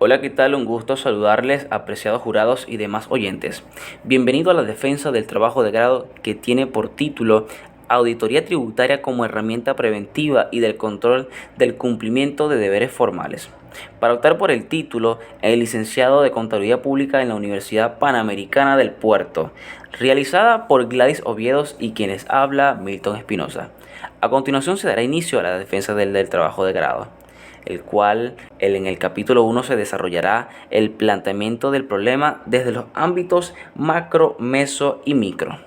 Hola, ¿qué tal? Un gusto saludarles, apreciados jurados y demás oyentes. Bienvenido a la defensa del trabajo de grado que tiene por título Auditoría Tributaria como herramienta preventiva y del control del cumplimiento de deberes formales. Para optar por el título, el licenciado de Contaduría Pública en la Universidad Panamericana del Puerto, realizada por Gladys Oviedos y quienes habla Milton Espinosa. A continuación se dará inicio a la defensa del trabajo de grado, el cual en el capítulo 1 se desarrollará el planteamiento del problema desde los ámbitos macro, meso y micro.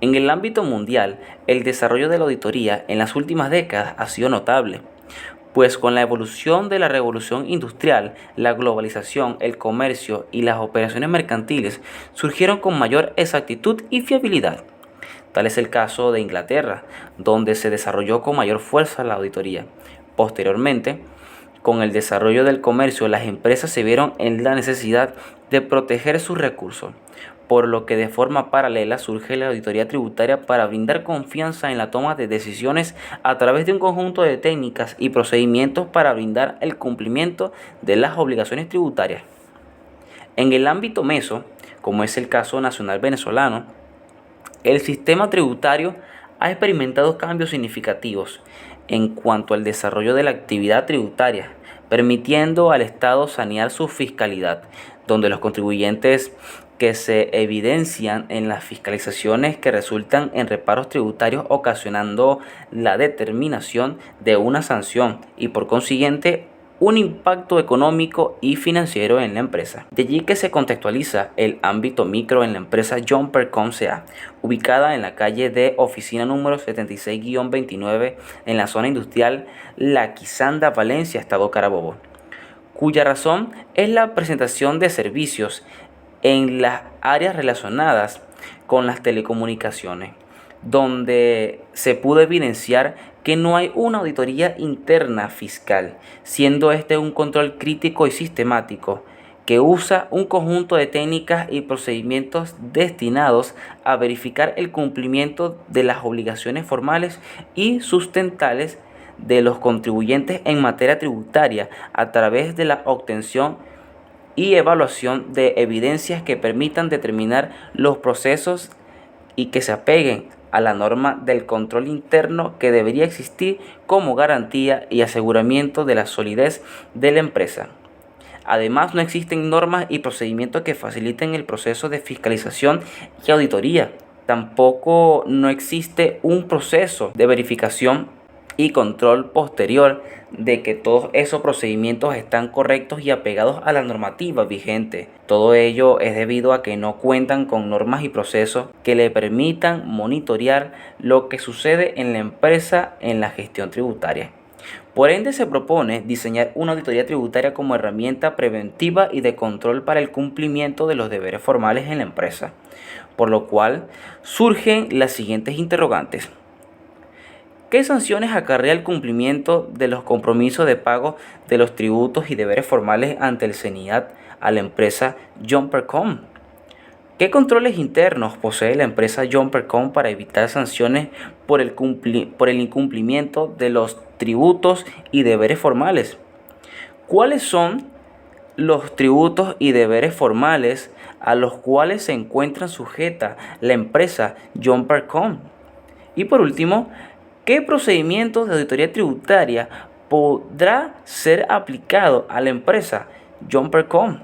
En el ámbito mundial, el desarrollo de la auditoría en las últimas décadas ha sido notable, pues con la evolución de la revolución industrial, la globalización, el comercio y las operaciones mercantiles surgieron con mayor exactitud y fiabilidad. Tal es el caso de Inglaterra, donde se desarrolló con mayor fuerza la auditoría. Posteriormente, con el desarrollo del comercio, las empresas se vieron en la necesidad de proteger sus recursos, por lo que de forma paralela surge la auditoría tributaria para brindar confianza en la toma de decisiones a través de un conjunto de técnicas y procedimientos para brindar el cumplimiento de las obligaciones tributarias. En el ámbito meso, como es el caso nacional venezolano, el sistema tributario ha experimentado cambios significativos en cuanto al desarrollo de la actividad tributaria, permitiendo al Estado sanear su fiscalidad, donde los contribuyentes que se evidencian en las fiscalizaciones que resultan en reparos tributarios ocasionando la determinación de una sanción y por consiguiente un impacto económico y financiero en la empresa. De allí que se contextualiza el ámbito micro en la empresa John Percom SA, ubicada en la calle de oficina número 76-29 en la zona industrial La Quisanda, Valencia, Estado Carabobo, cuya razón es la presentación de servicios en las áreas relacionadas con las telecomunicaciones, donde se pudo evidenciar que no hay una auditoría interna fiscal, siendo este un control crítico y sistemático que usa un conjunto de técnicas y procedimientos destinados a verificar el cumplimiento de las obligaciones formales y sustentales de los contribuyentes en materia tributaria a través de la obtención y evaluación de evidencias que permitan determinar los procesos y que se apeguen a la norma del control interno que debería existir como garantía y aseguramiento de la solidez de la empresa. Además, no existen normas y procedimientos que faciliten el proceso de fiscalización y auditoría. Tampoco no existe un proceso de verificación y control posterior de que todos esos procedimientos están correctos y apegados a la normativa vigente. Todo ello es debido a que no cuentan con normas y procesos que le permitan monitorear lo que sucede en la empresa en la gestión tributaria. Por ende, se propone diseñar una auditoría tributaria como herramienta preventiva y de control para el cumplimiento de los deberes formales en la empresa, por lo cual surgen las siguientes interrogantes. ¿Qué sanciones acarrea el cumplimiento de los compromisos de pago de los tributos y deberes formales ante el CENIAT a la empresa John Percom? ¿Qué controles internos posee la empresa John Percom para evitar sanciones por el incumplimiento de los tributos y deberes formales? ¿Cuáles son los tributos y deberes formales a los cuales se encuentra sujeta la empresa John Percom? Y por último, ¿qué procedimientos de auditoría tributaria podrá ser aplicado a la empresa John Percom?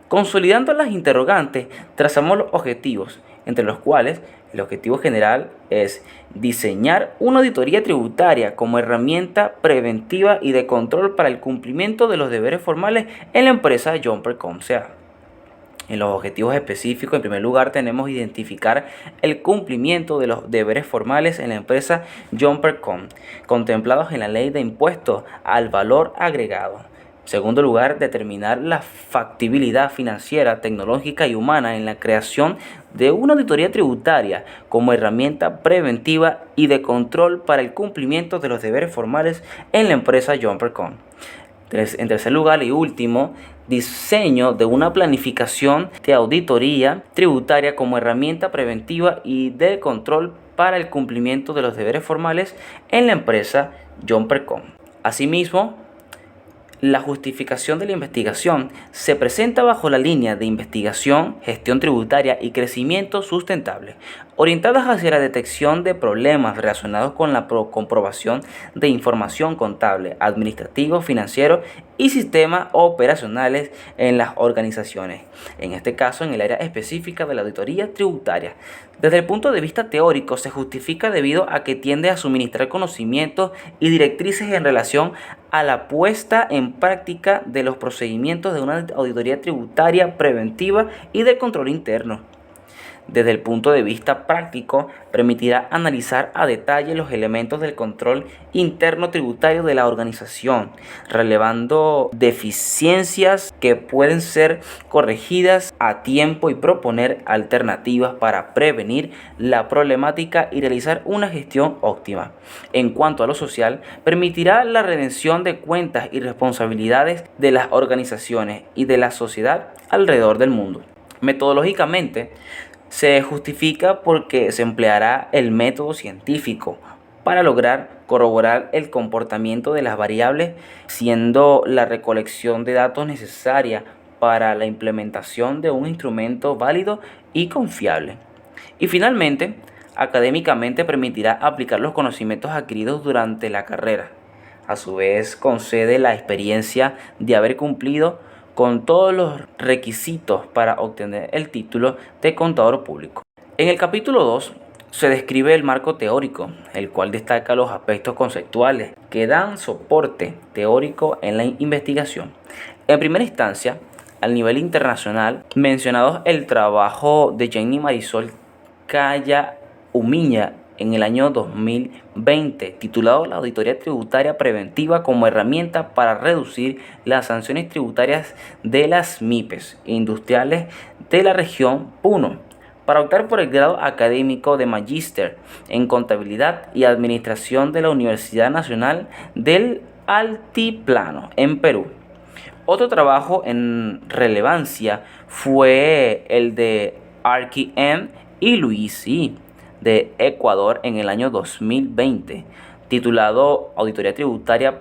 Consolidando las interrogantes, trazamos los objetivos, entre los cuales el objetivo general es diseñar una auditoría tributaria como herramienta preventiva y de control para el cumplimiento de los deberes formales en la empresa John Percom SA. En los objetivos específicos, en primer lugar, tenemos identificar el cumplimiento de los deberes formales en la empresa John Percom, contemplados en la Ley de Impuestos al Valor Agregado. En segundo lugar, determinar la factibilidad financiera, tecnológica y humana en la creación de una auditoría tributaria como herramienta preventiva y de control para el cumplimiento de los deberes formales en la empresa John Percom. En tercer lugar y último, diseño de una planificación de auditoría tributaria como herramienta preventiva y de control para el cumplimiento de los deberes formales en la empresa John Percom. Asimismo, La justificación de la investigación se presenta bajo la línea de investigación, gestión tributaria y crecimiento sustentable, orientadas hacia la detección de problemas relacionados con la comprobación de información contable, administrativo, financiero y sistemas operacionales en las organizaciones, en este caso en el área específica de la auditoría tributaria. Desde el punto de vista teórico se justifica debido a que tiende a suministrar conocimientos y directrices en relación a la puesta en práctica de los procedimientos de una auditoría tributaria preventiva y de control interno. Desde el punto de vista práctico, permitirá analizar a detalle los elementos del control interno tributario de la organización, relevando deficiencias que pueden ser corregidas a tiempo y proponer alternativas para prevenir la problemática y realizar una gestión óptima. En cuanto a lo social, permitirá la redención de cuentas y responsabilidades de las organizaciones y de la sociedad alrededor del mundo. Metodológicamente, se justifica porque se empleará el método científico para lograr corroborar el comportamiento de las variables, siendo la recolección de datos necesaria para la implementación de un instrumento válido y confiable. Y finalmente, académicamente permitirá aplicar los conocimientos adquiridos durante la carrera. A su vez, concede la experiencia de haber cumplido con todos los requisitos para obtener el título de contador público. En el capítulo 2 se describe el marco teórico, el cual destaca los aspectos conceptuales que dan soporte teórico en la investigación. En primera instancia, al nivel internacional, mencionados el trabajo de Jenny Marisol Calla Umiña en el año 2020, titulado La Auditoría Tributaria Preventiva como herramienta para reducir las sanciones tributarias de las MIPES industriales de la región Puno, para optar por el grado académico de Magíster en Contabilidad y Administración de la Universidad Nacional del Altiplano, en Perú. Otro trabajo en relevancia fue el de Arki M. y Luis I. de Ecuador en el año 2020, titulado Auditoría Tributaria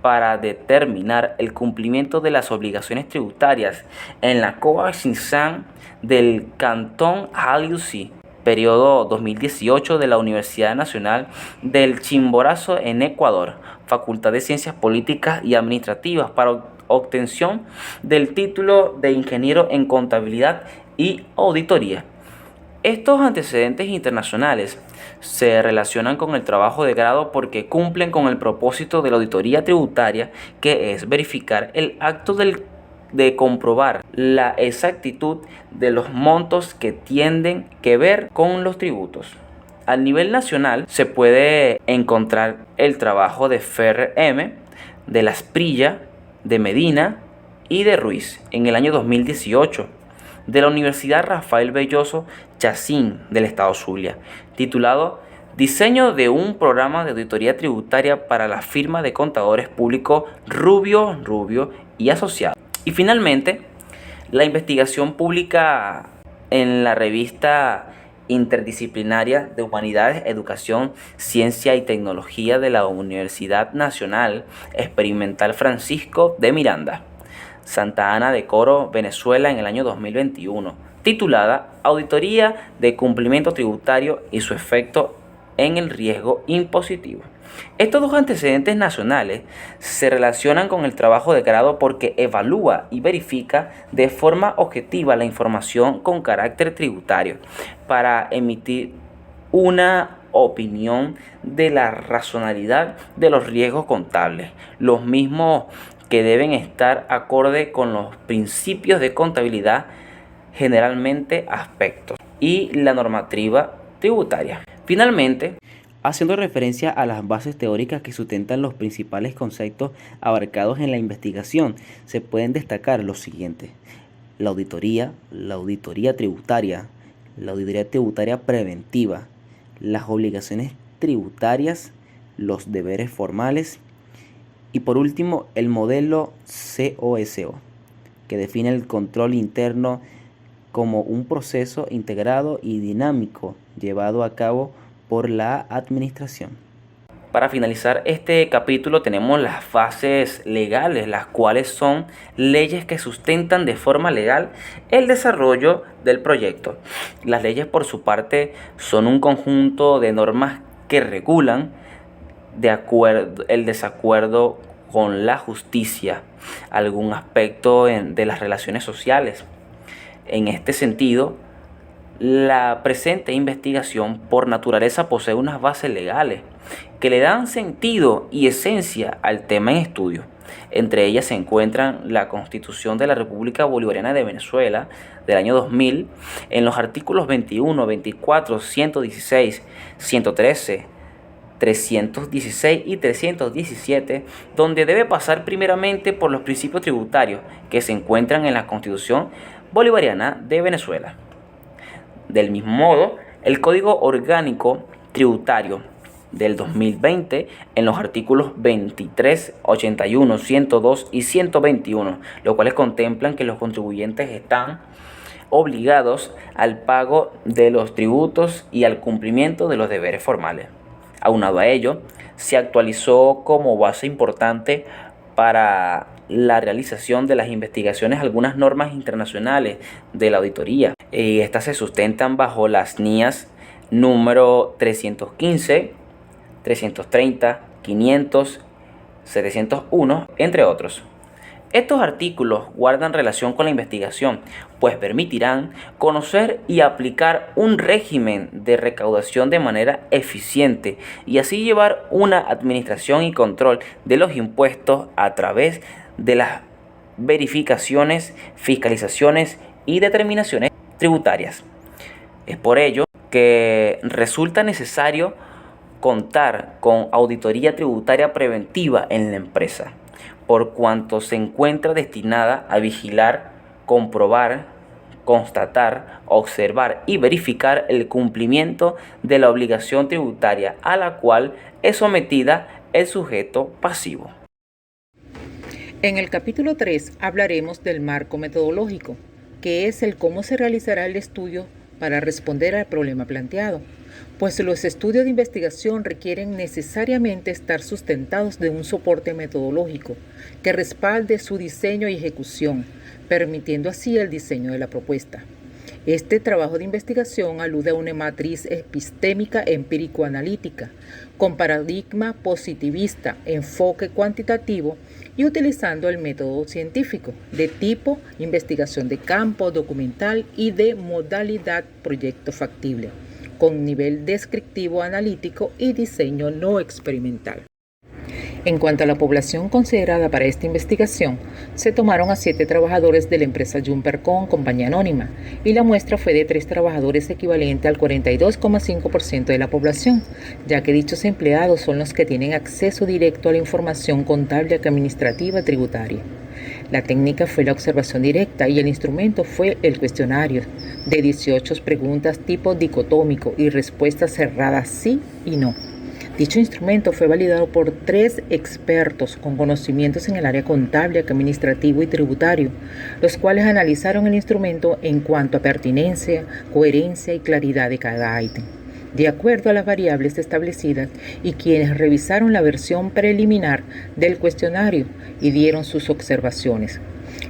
para determinar el cumplimiento de las obligaciones tributarias en la COA Xinjiang del Cantón Jalisco, periodo 2018 de la Universidad Nacional del Chimborazo en Ecuador, Facultad de Ciencias Políticas y Administrativas, para obtención del título de Ingeniero en Contabilidad y Auditoría. Estos antecedentes internacionales se relacionan con el trabajo de grado porque cumplen con el propósito de la auditoría tributaria, que es verificar el acto de comprobar la exactitud de los montos que tienen que ver con los tributos. A nivel nacional se puede encontrar el trabajo de Ferrer M., de Las Prilla, de Medina y de Ruiz en el año 2018. De la Universidad Rafael Belloso Chacín del Estado Zulia, titulado Diseño de un programa de auditoría tributaria para la firma de contadores públicos Rubio y Asociados. Y finalmente, la investigación pública en la revista interdisciplinaria de Humanidades, Educación, Ciencia y Tecnología de la Universidad Nacional Experimental Francisco de Miranda, Santa Ana de Coro, Venezuela, en el año 2021, titulada Auditoría de Cumplimiento Tributario y su efecto en el riesgo impositivo. Estos dos antecedentes nacionales se relacionan con el trabajo de grado porque evalúa y verifica de forma objetiva la información con carácter tributario para emitir una opinión de la racionalidad de los riesgos contables, los mismos que deben estar acorde con los principios de contabilidad, generalmente aspectos, y la normativa tributaria. Finalmente, haciendo referencia a las bases teóricas que sustentan los principales conceptos abarcados en la investigación, se pueden destacar los siguientes: la auditoría tributaria, la auditoría tributaria preventiva, las obligaciones tributarias, los deberes formales, y por último, el modelo COSO, que define el control interno como un proceso integrado y dinámico llevado a cabo por la administración. Para finalizar este capítulo tenemos las bases legales, las cuales son leyes que sustentan de forma legal el desarrollo del proyecto. Las leyes, por su parte, son un conjunto de normas que regulan el desacuerdo con la justicia, algún aspecto de las relaciones sociales. En este sentido, la presente investigación por naturaleza posee unas bases legales que le dan sentido y esencia al tema en estudio. Entre ellas se encuentran la Constitución de la República Bolivariana de Venezuela del año 2000, en los artículos 21, 24, 116, 113, 316 y 317, donde debe pasar primeramente por los principios tributarios que se encuentran en la Constitución Bolivariana de Venezuela. Del mismo modo, el Código Orgánico Tributario del 2020 en los artículos 23, 81, 102 y 121, los cuales contemplan que los contribuyentes están obligados al pago de los tributos y al cumplimiento de los deberes formales. Aunado a ello, se actualizó como base importante para la realización de las investigaciones algunas normas internacionales de la auditoría. Estas se sustentan bajo las NIAS número 315, 330, 500, 701, entre otros. Estos artículos guardan relación con la investigación, pues permitirán conocer y aplicar un régimen de recaudación de manera eficiente y así llevar una administración y control de los impuestos a través de las verificaciones, fiscalizaciones y determinaciones tributarias. Es por ello que resulta necesario contar con auditoría tributaria preventiva en la empresa, por cuanto se encuentra destinada a vigilar, comprobar, constatar, observar y verificar el cumplimiento de la obligación tributaria a la cual es sometida el sujeto pasivo. En el capítulo 3 hablaremos del marco metodológico, que es el cómo se realizará el estudio para responder al problema planteado, pues los estudios de investigación requieren necesariamente estar sustentados de un soporte metodológico que respalde su diseño y ejecución, permitiendo así el diseño de la propuesta. Este trabajo de investigación alude a una matriz epistémica empírico-analítica, con paradigma positivista, enfoque cuantitativo y utilizando el método científico de tipo investigación de campo, documental y de modalidad proyecto factible, con nivel descriptivo analítico y diseño no experimental. En cuanto a la población considerada para esta investigación, se tomaron a 7 trabajadores de la empresa Jumpercon, compañía anónima, y la muestra fue de 3 trabajadores equivalente al 42,5% de la población, ya que dichos empleados son los que tienen acceso directo a la información contable y administrativa tributaria. La técnica fue la observación directa y el instrumento fue el cuestionario de 18 preguntas tipo dicotómico y respuestas cerradas sí y no. Dicho instrumento fue validado por 3 expertos con conocimientos en el área contable, administrativo y tributario, los cuales analizaron el instrumento en cuanto a pertinencia, coherencia y claridad de cada ítem, de acuerdo a las variables establecidas, y quienes revisaron la versión preliminar del cuestionario y dieron sus observaciones.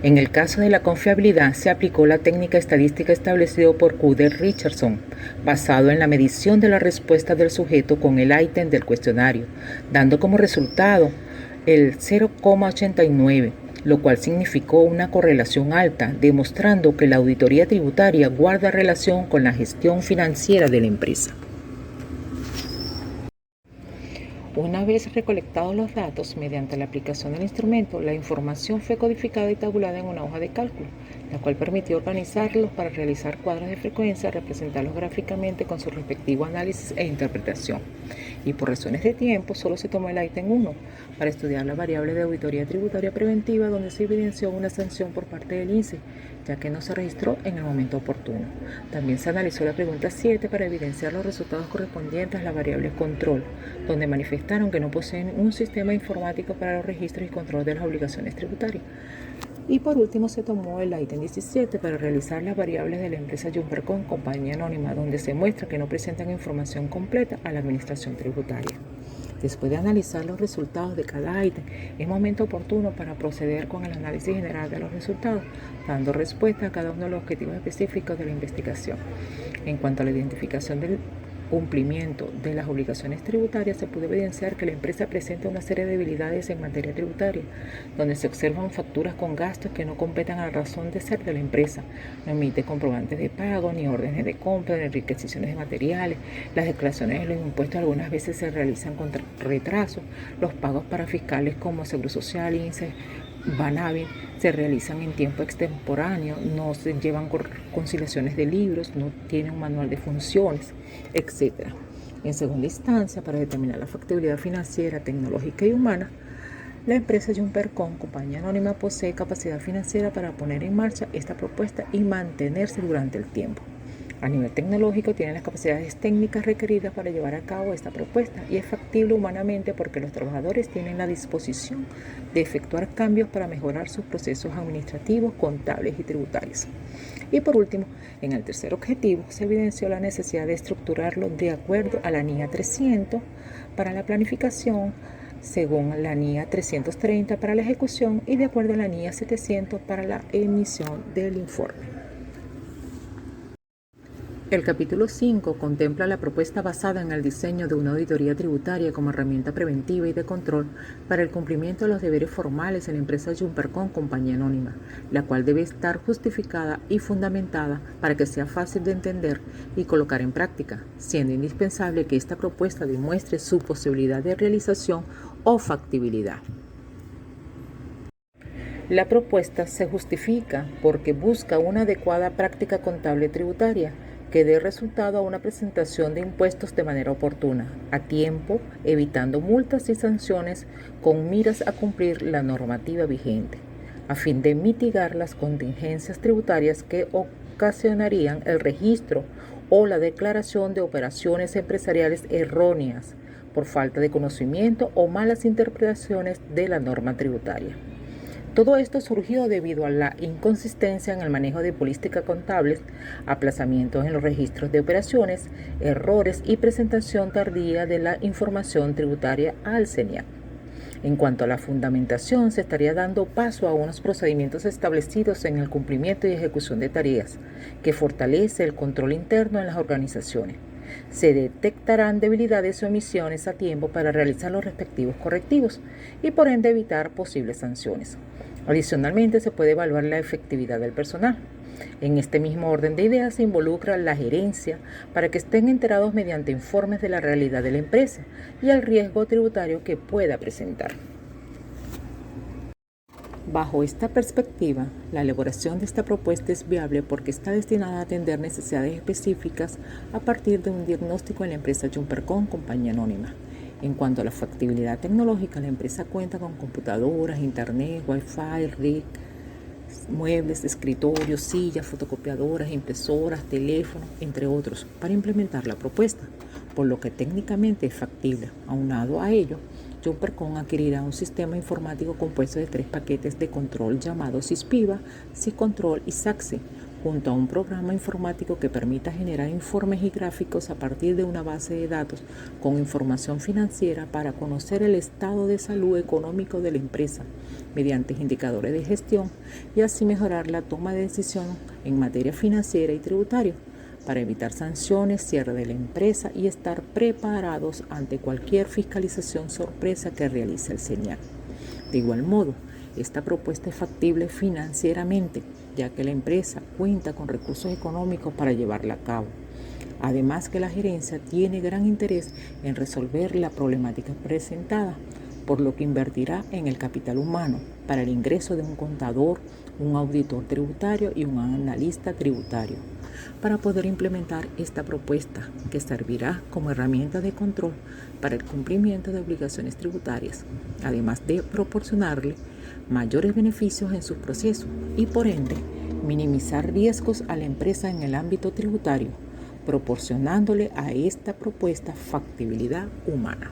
En el caso de la confiabilidad, se aplicó la técnica estadística establecida por Kuder-Richardson, basado en la medición de la respuesta del sujeto con el ítem del cuestionario, dando como resultado el 0,89, lo cual significó una correlación alta, demostrando que la auditoría tributaria guarda relación con la gestión financiera de la empresa. Una vez recolectados los datos mediante la aplicación del instrumento, la información fue codificada y tabulada en una hoja de cálculo, la cual permitió organizarlos para realizar cuadros de frecuencia, representarlos gráficamente con su respectivo análisis e interpretación. Y por razones de tiempo, solo se tomó el ítem 1 para estudiar la variable de auditoría tributaria preventiva, donde se evidenció una sanción por parte del INSE, ya que no se registró en el momento oportuno. También se analizó la pregunta 7 para evidenciar los resultados correspondientes a la variable control, donde manifestaron que no poseen un sistema informático para los registros y control de las obligaciones tributarias. Y por último se tomó el ítem 17 para realizar las variables de la empresa Jumpercon, compañía anónima, donde se muestra que no presentan información completa a la administración tributaria. Después de analizar los resultados de cada ítem, es momento oportuno para proceder con el análisis general de los resultados, dando respuesta a cada uno de los objetivos específicos de la investigación. En cuanto a la identificación del cumplimiento de las obligaciones tributarias, se pudo evidenciar que la empresa presenta una serie de debilidades en materia tributaria, donde se observan facturas con gastos que no completan a la razón de ser de la empresa, no emite comprobantes de pago, ni órdenes de compra, ni requisiciones de materiales, las declaraciones de los impuestos algunas veces se realizan con retraso, los pagos para fiscales como Seguro Social, INSS, Banavi se realizan en tiempo extemporáneo, no se llevan conciliaciones de libros, no tiene un manual de funciones, etc. En segunda instancia, para determinar la factibilidad financiera, tecnológica y humana, la empresa Jumpercom, compañía anónima, posee capacidad financiera para poner en marcha esta propuesta y mantenerse durante el tiempo. A nivel tecnológico, tiene las capacidades técnicas requeridas para llevar a cabo esta propuesta y es factible humanamente porque los trabajadores tienen la disposición de efectuar cambios para mejorar sus procesos administrativos, contables y tributarios. Y por último, en el tercer objetivo, se evidenció la necesidad de estructurarlo de acuerdo a la NIA 300 para la planificación, según la NIA 330 para la ejecución y de acuerdo a la NIA 700 para la emisión del informe. El capítulo 5 contempla la propuesta basada en el diseño de una auditoría tributaria como herramienta preventiva y de control para el cumplimiento de los deberes formales en la empresa Jumpercom, compañía anónima, la cual debe estar justificada y fundamentada para que sea fácil de entender y colocar en práctica, siendo indispensable que esta propuesta demuestre su posibilidad de realización o factibilidad. La propuesta se justifica porque busca una adecuada práctica contable tributaria que dé resultado a una presentación de impuestos de manera oportuna, a tiempo, evitando multas y sanciones con miras a cumplir la normativa vigente, a fin de mitigar las contingencias tributarias que ocasionarían el registro o la declaración de operaciones empresariales erróneas por falta de conocimiento o malas interpretaciones de la norma tributaria. Todo esto surgió debido a la inconsistencia en el manejo de políticas contables, aplazamientos en los registros de operaciones, errores y presentación tardía de la información tributaria al CENIAC. En cuanto a la fundamentación, se estaría dando paso a unos procedimientos establecidos en el cumplimiento y ejecución de tareas, que fortalece el control interno en las organizaciones. Se detectarán debilidades o omisiones a tiempo para realizar los respectivos correctivos y por ende evitar posibles sanciones. Adicionalmente, se puede evaluar la efectividad del personal. En este mismo orden de ideas se involucra la gerencia para que estén enterados mediante informes de la realidad de la empresa y el riesgo tributario que pueda presentar. Bajo esta perspectiva, la elaboración de esta propuesta es viable porque está destinada a atender necesidades específicas a partir de un diagnóstico en la empresa Jumpercom, compañía anónima. En cuanto a la factibilidad tecnológica, la empresa cuenta con computadoras, internet, wifi, RIC, muebles, escritorios, sillas, fotocopiadoras, impresoras, teléfonos, entre otros, para implementar la propuesta, por lo que técnicamente es factible. Aunado a ello, Jumpercom adquirirá un sistema informático compuesto de 3 paquetes de control llamados SISPIVA, SIControl y SACSE, junto a un programa informático que permita generar informes y gráficos a partir de una base de datos con información financiera para conocer el estado de salud económico de la empresa mediante indicadores de gestión y así mejorar la toma de decisión en materia financiera y tributaria para evitar sanciones, cierre de la empresa y estar preparados ante cualquier fiscalización sorpresa que realice el CENIAC. De igual modo, esta propuesta es factible financieramente, ya que la empresa cuenta con recursos económicos para llevarla a cabo. Además que la gerencia tiene gran interés en resolver la problemática presentada, por lo que invertirá en el capital humano para el ingreso de un contador, un auditor tributario y un analista tributario, para poder implementar esta propuesta que servirá como herramienta de control para el cumplimiento de obligaciones tributarias, además de proporcionarle mayores beneficios en sus procesos y por ende minimizar riesgos a la empresa en el ámbito tributario, proporcionándole a esta propuesta factibilidad humana.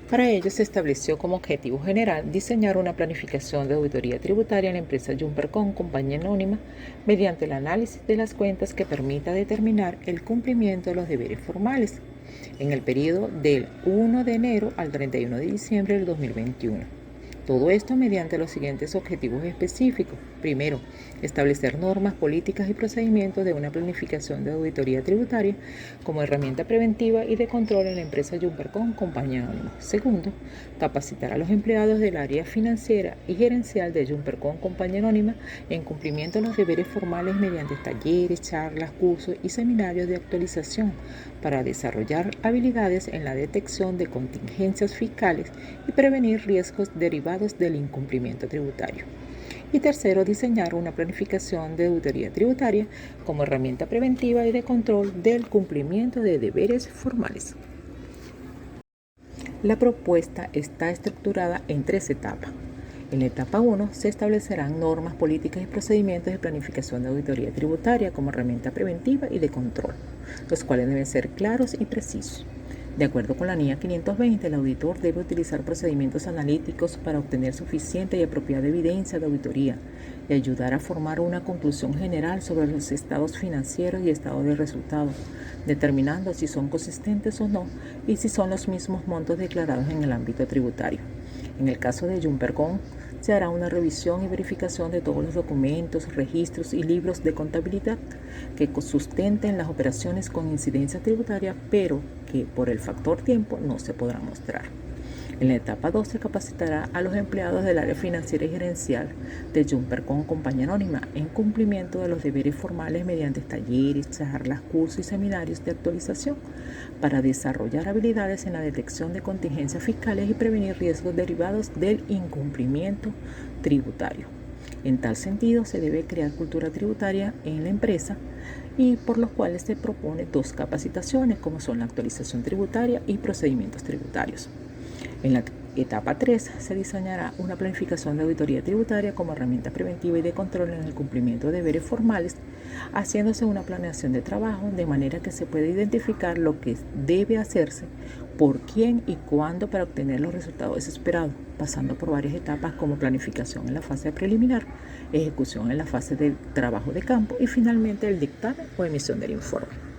Para ello se estableció como objetivo general diseñar una planificación de auditoría tributaria en la empresa Jumpercom, compañía anónima, mediante el análisis de las cuentas que permita determinar el cumplimiento de los deberes formales. en el periodo del 1 de enero al 31 de diciembre del 2021. Todo esto mediante los siguientes objetivos específicos. Primero, establecer normas, políticas y procedimientos de una planificación de auditoría tributaria como herramienta preventiva y de control en la empresa Jumpercom Compañía Anónima. Segundo, capacitar a los empleados del área financiera y gerencial de Jumpercom Compañía Anónima en cumplimiento de los deberes formales mediante talleres, charlas, cursos y seminarios de actualización para desarrollar habilidades en la detección de contingencias fiscales y prevenir riesgos derivados del incumplimiento tributario. Y tercero, diseñar una planificación de auditoría tributaria como herramienta preventiva y de control del cumplimiento de deberes formales. La propuesta está estructurada en 3 etapas. En la etapa 1 se establecerán normas, políticas y procedimientos de planificación de auditoría tributaria como herramienta preventiva y de control, los cuales deben ser claros y precisos. De acuerdo con la NIA 520, el auditor debe utilizar procedimientos analíticos para obtener suficiente y apropiada evidencia de auditoría y ayudar a formar una conclusión general sobre los estados financieros y estado de resultados, determinando si son consistentes o no y si son los mismos montos declarados en el ámbito tributario. En el caso de Jumpercom, se hará una revisión y verificación de todos los documentos, registros y libros de contabilidad que sustenten las operaciones con incidencia tributaria, pero que por el factor tiempo no se podrán mostrar. En la etapa 2 se capacitará a los empleados del área financiera y gerencial de Jumpercom Compañía Anónima en cumplimiento de los deberes formales mediante talleres, charlas, cursos y seminarios de actualización para desarrollar habilidades en la detección de contingencias fiscales y prevenir riesgos derivados del incumplimiento tributario. En tal sentido, se debe crear cultura tributaria en la empresa y por los cuales se propone 2 capacitaciones, como son la actualización tributaria y procedimientos tributarios. En la etapa 3 se diseñará una planificación de auditoría tributaria como herramienta preventiva y de control en el cumplimiento de deberes formales, haciéndose una planeación de trabajo de manera que se pueda identificar lo que debe hacerse, por quién y cuándo para obtener los resultados esperados, pasando por varias etapas como planificación en la fase preliminar, ejecución en la fase de trabajo de campo y finalmente el dictamen o emisión del informe.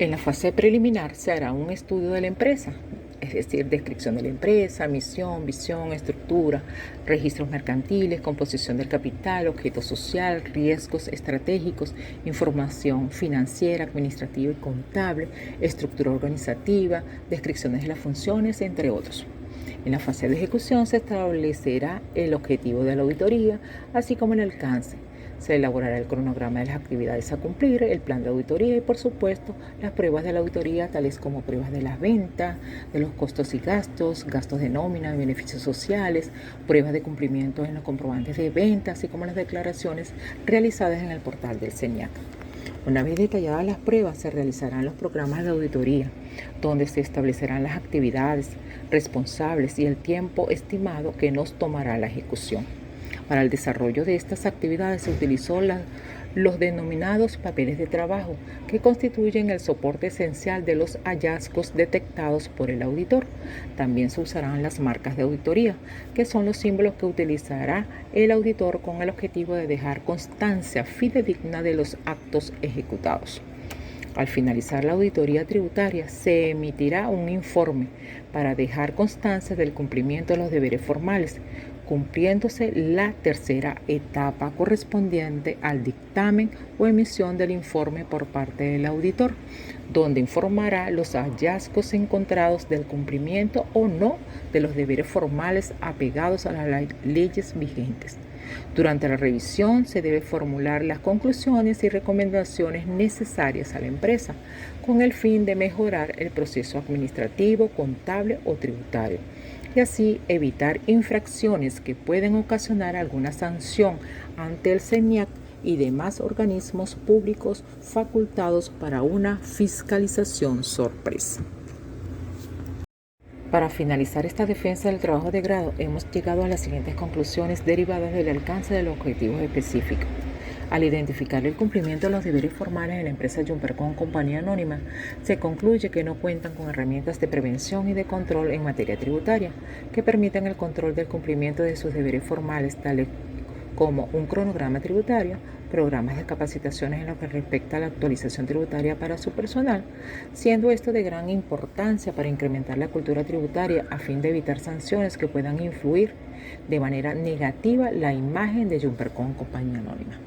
En la fase preliminar se hará un estudio de la empresa, es decir, descripción de la empresa, misión, visión, estructura, registros mercantiles, composición del capital, objeto social, riesgos estratégicos, información financiera, administrativa y contable, estructura organizativa, descripciones de las funciones, entre otros. En la fase de ejecución se establecerá el objetivo de la auditoría, así como el alcance. Se elaborará el cronograma de las actividades a cumplir, el plan de auditoría y, por supuesto, las pruebas de la auditoría, tales como pruebas de las ventas, de los costos y gastos, gastos de nómina, beneficios sociales, pruebas de cumplimiento en los comprobantes de venta, así como las declaraciones realizadas en el portal del CENIAC. Una vez detalladas las pruebas, se realizarán los programas de auditoría, donde se establecerán las actividades, responsables y el tiempo estimado que nos tomará la ejecución. Para el desarrollo de estas actividades se utilizó los denominados papeles de trabajo, que constituyen el soporte esencial de los hallazgos detectados por el auditor. También se usarán las marcas de auditoría, que son los símbolos que utilizará el auditor con el objetivo de dejar constancia fidedigna de los actos ejecutados. Al finalizar la auditoría tributaria, se emitirá un informe para dejar constancia del cumplimiento de los deberes formales, cumpliéndose la tercera etapa correspondiente al dictamen o emisión del informe por parte del auditor, donde informará los hallazgos encontrados del cumplimiento o no de los deberes formales apegados a las leyes vigentes. Durante la revisión se debe formular las conclusiones y recomendaciones necesarias a la empresa con el fin de mejorar el proceso administrativo, contable o tributario y así evitar infracciones que pueden ocasionar alguna sanción ante el CENIAC y demás organismos públicos facultados para una fiscalización sorpresa. Para finalizar esta defensa del trabajo de grado, hemos llegado a las siguientes conclusiones derivadas del alcance de los objetivos específicos. Al identificar el cumplimiento de los deberes formales en la empresa Jumpercom Compañía Anónima, se concluye que no cuentan con herramientas de prevención y de control en materia tributaria que permitan el control del cumplimiento de sus deberes formales, tales como un cronograma tributario, programas de capacitaciones en lo que respecta a la actualización tributaria para su personal, siendo esto de gran importancia para incrementar la cultura tributaria a fin de evitar sanciones que puedan influir de manera negativa la imagen de Jumpercom Compañía Anónima.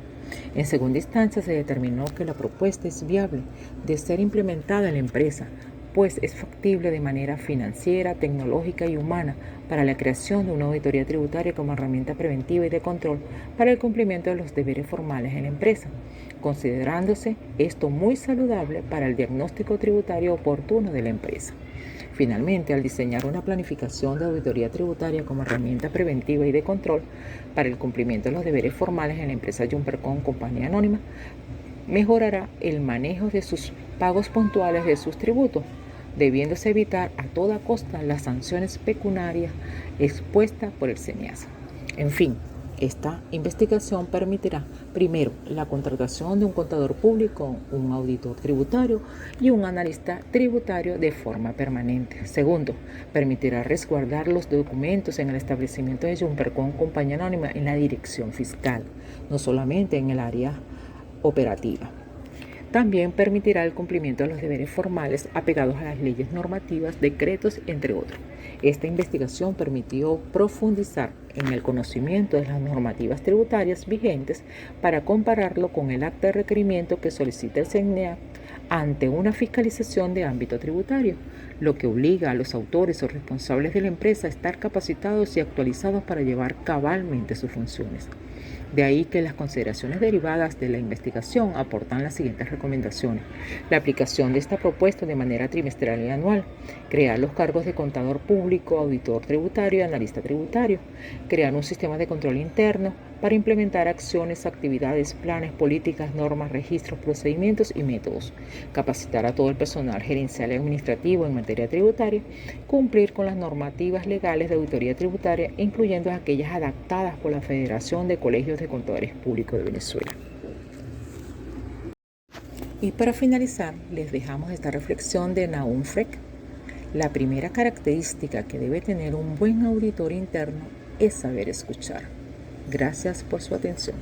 En segunda instancia, se determinó que la propuesta es viable de ser implementada en la empresa, pues es factible de manera financiera, tecnológica y humana para la creación de una auditoría tributaria como herramienta preventiva y de control para el cumplimiento de los deberes formales en la empresa, considerándose esto muy saludable para el diagnóstico tributario oportuno de la empresa. Finalmente, al diseñar una planificación de auditoría tributaria como herramienta preventiva y de control para el cumplimiento de los deberes formales en la empresa Jumpercom Compañía Anónima, mejorará el manejo de sus pagos puntuales de sus tributos, debiéndose evitar a toda costa las sanciones pecuniarias expuestas por el SENIASA. En fin, esta investigación permitirá, primero, la contratación de un contador público, un auditor tributario y un analista tributario de forma permanente. Segundo, permitirá resguardar los documentos en el establecimiento de Jumpercom Compañía Anónima en la dirección fiscal, no solamente en el área operativa. También permitirá el cumplimiento de los deberes formales apegados a las leyes normativas, decretos, entre otros. Esta investigación permitió profundizar en el conocimiento de las normativas tributarias vigentes para compararlo con el acta de requerimiento que solicita el SENEAC ante una fiscalización de ámbito tributario, lo que obliga a los autores o responsables de la empresa a estar capacitados y actualizados para llevar cabalmente sus funciones. De ahí que las consideraciones derivadas de la investigación aportan las siguientes recomendaciones. La aplicación de esta propuesta de manera trimestral y anual. Crear los cargos de contador público, auditor tributario y analista tributario. Crear un sistema de control interno para implementar acciones, actividades, planes, políticas, normas, registros, procedimientos y métodos. Capacitar a todo el personal gerencial y administrativo en materia tributaria. Cumplir con las normativas legales de auditoría tributaria, incluyendo aquellas adaptadas por la Federación de Colegios de Contadores Públicos de Venezuela. Y para finalizar, les dejamos esta reflexión de Nahum Freck. La primera característica que debe tener un buen auditor interno es saber escuchar. Gracias por su atención.